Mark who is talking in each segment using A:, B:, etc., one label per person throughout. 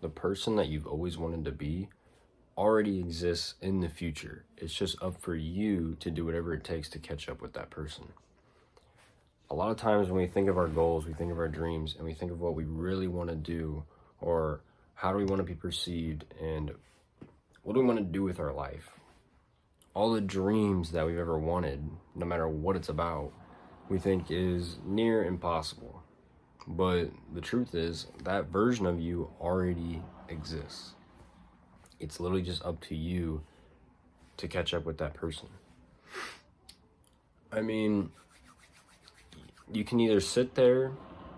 A: the person that you've always wanted to be already exists in the future. It's just up for you to do whatever it takes to catch up with that person. A lot of times when we think of our goals, we think of our dreams, and we think of what we really want to do, or how do we want to be perceived, and what do we want to do with our life. All the dreams that we've ever wanted, no matter what it's about, we think is near impossible. But the truth is, that version of you already exists. It's literally just up to you to catch up with that person. I mean, you can either sit there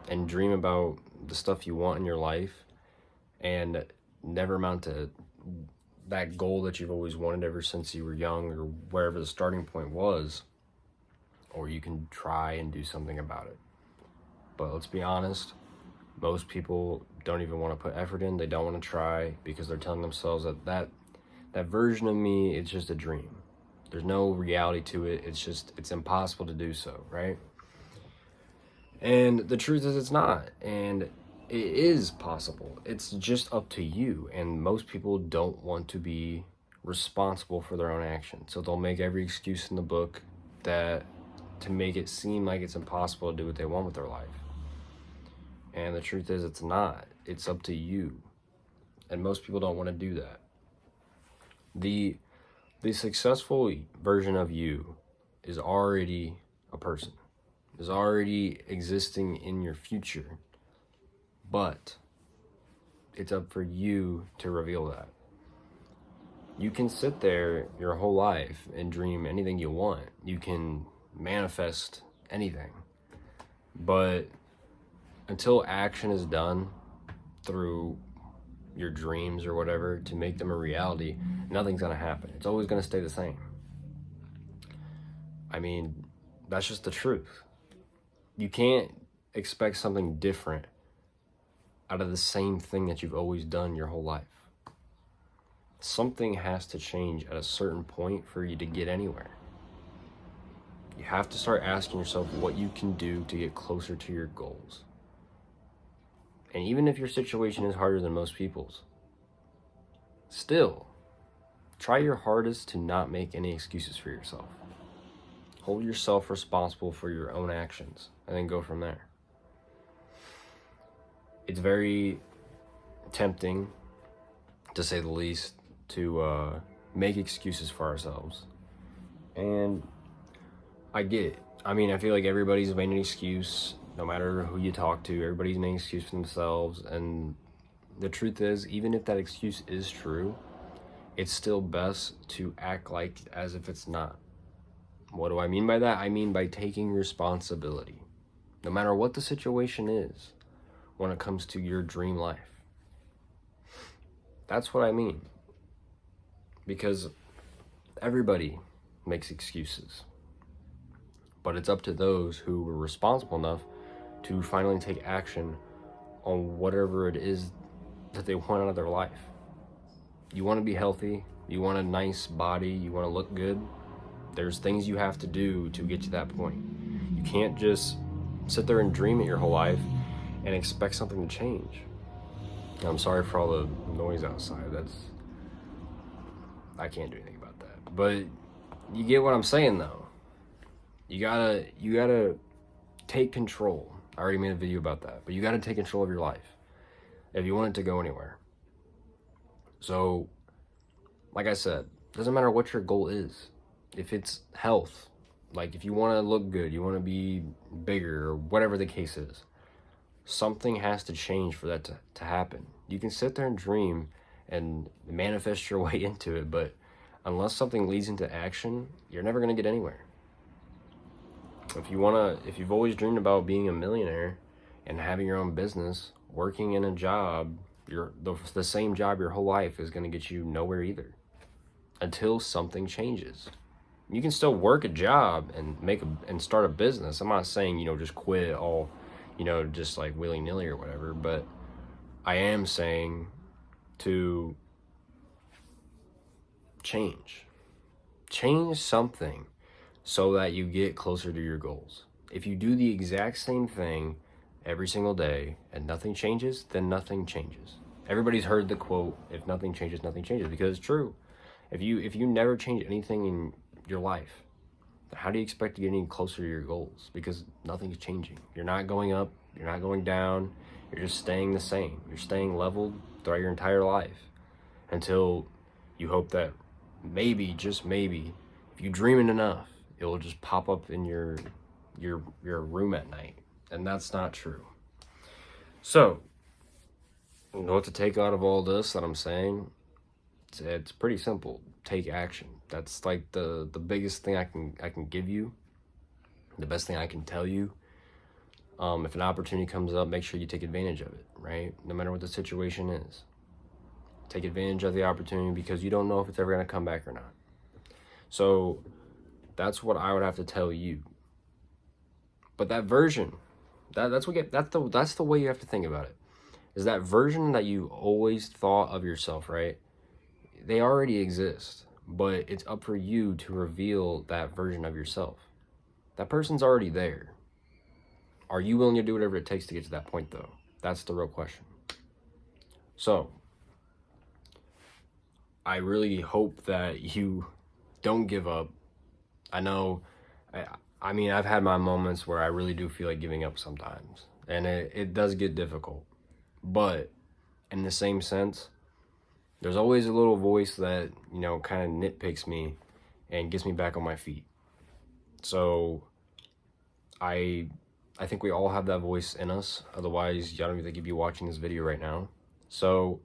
A: and dream about the stuff you want in your life and never amount to that goal that you've always wanted ever since you were young, or wherever the starting point was, or you can try and do something about it. But let's be honest, most people don't even want to put effort in. They don't want to try because they're telling themselves that version of me, it's just a dream. There's no reality to it. It's impossible to do so, right? And the truth is it's not. And it is possible. It's just up to you. And most people don't want to be responsible for their own actions. So they'll make every excuse in the book to make it seem like it's impossible to do what they want with their life. And the truth is it's not. It's up to you. And most people don't want to do that. The successful version of you is already a person, is already existing in your future, but it's up for you to reveal that. You can sit there your whole life and dream anything you want. You can manifest anything, but until action is done through your dreams or whatever to make them a reality, nothing's gonna happen. It's always gonna stay the same. I mean, that's just the truth. You can't expect something different out of the same thing that you've always done your whole life. Something has to change at a certain point for you to get anywhere. You have to start asking yourself what you can do to get closer to your goals. And even if your situation is harder than most people's, still, try your hardest to not make any excuses for yourself. Hold yourself responsible for your own actions, and then go from there. It's very tempting, to say the least, to make excuses for ourselves. And I get it. I mean, I feel like everybody's made an excuse. No matter who you talk to, everybody's making an excuse for themselves. And the truth is, even if that excuse is true, it's still best to act like as if it's not. What do I mean by that? I mean by taking responsibility, no matter what the situation is, when it comes to your dream life. That's what I mean. Because everybody makes excuses. But it's up to those who were responsible enough to finally take action on whatever it is that they want out of their life. You want to be healthy, you want a nice body, you want to look good. There's things you have to do to get to that point. You can't just sit there and dream it your whole life and expect something to change. I'm sorry for all the noise outside. I can't do anything about that. But you get what I'm saying though. You gotta take control. I already made a video about that, but you gotta take control of your life if you want it to go anywhere. So, like I said, doesn't matter what your goal is. If it's health, like if you want to look good, you want to be bigger, or whatever the case is, something has to change for that to happen. You can sit there and dream and manifest your way into it, but unless something leads into action, you're never going to get anywhere. If you've always dreamed about being a millionaire and having your own business, working in a job, the same job your whole life is going to get you nowhere either, until something changes. You can still work a job and start a business. I'm not saying, just quit all, just like willy-nilly or whatever, but I am saying to change something so that you get closer to your goals. If you do the exact same thing every single day and nothing changes, then nothing changes. Everybody's heard the quote, if nothing changes, nothing changes, because it's true. If you never change anything in your life, how do you expect to get any closer to your goals? Because nothing's changing. You're not going up, you're not going down, you're just staying the same. You're staying leveled throughout your entire life until you hope that maybe, just maybe, if you dream it enough, it will just pop up in your room at night. And that's not true. So, what to take out of all this that I'm saying? It's pretty simple. Take action. That's like the biggest thing I can give you. The best thing I can tell you. If an opportunity comes up, make sure you take advantage of it, right? No matter what the situation is. Take advantage of the opportunity, because you don't know if it's ever going to come back or not. So that's what I would have to tell you. But that version, that's the way you have to think about it. Is that version that you always thought of yourself, right? They already exist, but it's up for you to reveal that version of yourself. That person's already there. Are you willing to do whatever it takes to get to that point, though? That's the real question. So, I really hope that you don't give up. I know, I mean, I've had my moments where I really do feel like giving up sometimes, and it does get difficult. But in the same sense, there's always a little voice that, kind of nitpicks me and gets me back on my feet. So I think we all have that voice in us. Otherwise, I don't even think you'd be watching this video right now. So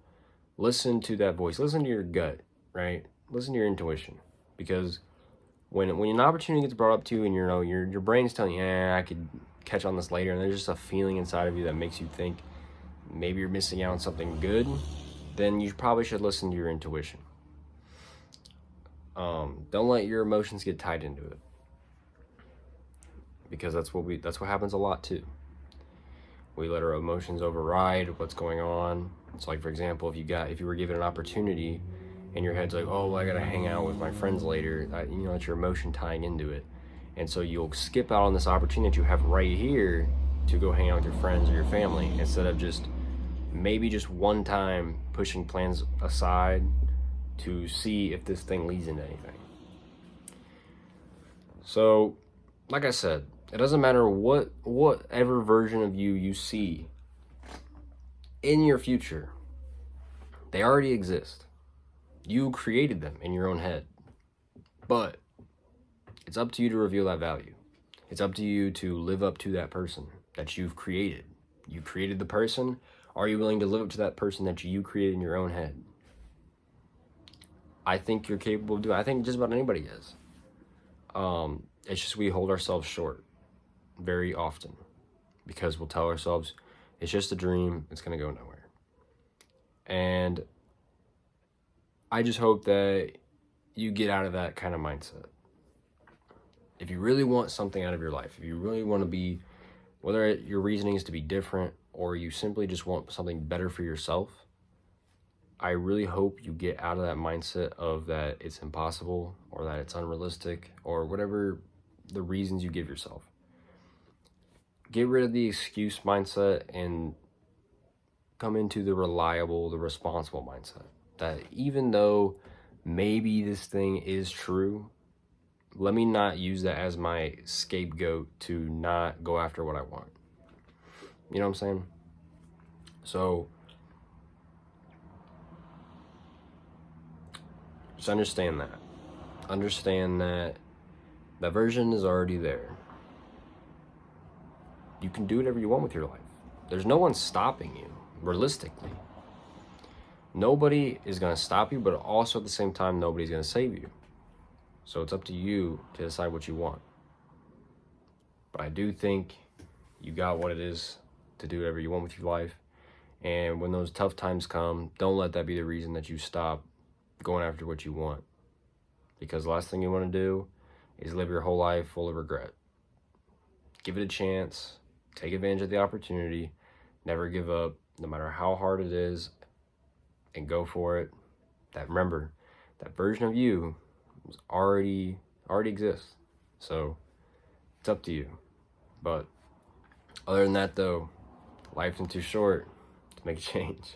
A: listen to that voice. Listen to your gut, right? Listen to your intuition. Because when an opportunity gets brought up to you and your brain's telling you, I could catch on this later, and there's just a feeling inside of you that makes you think maybe you're missing out on something good, then you probably should listen to your intuition. Don't let your emotions get tied into it, because that's what happens a lot too. We let our emotions override what's going on. It's like, for example, if you were given an opportunity and your head's like, oh, well, I gotta hang out with my friends later, that's your emotion tying into it. And so you'll skip out on this opportunity that you have right here to go hang out with your friends or your family, instead of just one time pushing plans aside to see if this thing leads into anything. So, like I said, it doesn't matter whatever version of you see in your future. They already exist. You created them in your own head. But it's up to you to reveal that value. It's up to you to live up to that person that you've created. You created the person. Are you willing to live up to that person that you created in your own head? I think you're capable of doing it. I think just about anybody is. It's just we hold ourselves short very often, because we'll tell ourselves it's just a dream, it's going to go nowhere. And I just hope that you get out of that kind of mindset. If you really want something out of your life, if you really want to be, whether your reasoning is to be different or you simply just want something better for yourself, I really hope you get out of that mindset of that it's impossible or that it's unrealistic or whatever the reasons you give yourself. Get rid of the excuse mindset and come into the reliable, the responsible mindset. That even though maybe this thing is true, let me not use that as my scapegoat to not go after what I want. You know what I'm saying? So, just understand that. Understand that that version is already there. You can do whatever you want with your life. There's no one stopping you, realistically. Nobody is going to stop you, but also at the same time, nobody's going to save you. So it's up to you to decide what you want. But I do think you got what it is to do whatever you want with your life. And when those tough times come, don't let that be the reason that you stop going after what you want. Because the last thing you want to do is live your whole life full of regret. Give it a chance. Take advantage of the opportunity. Never give up, no matter how hard it is. And go for it. Remember, that version of you already exists. So it's up to you. But other than that, though, life isn't too short to make a change.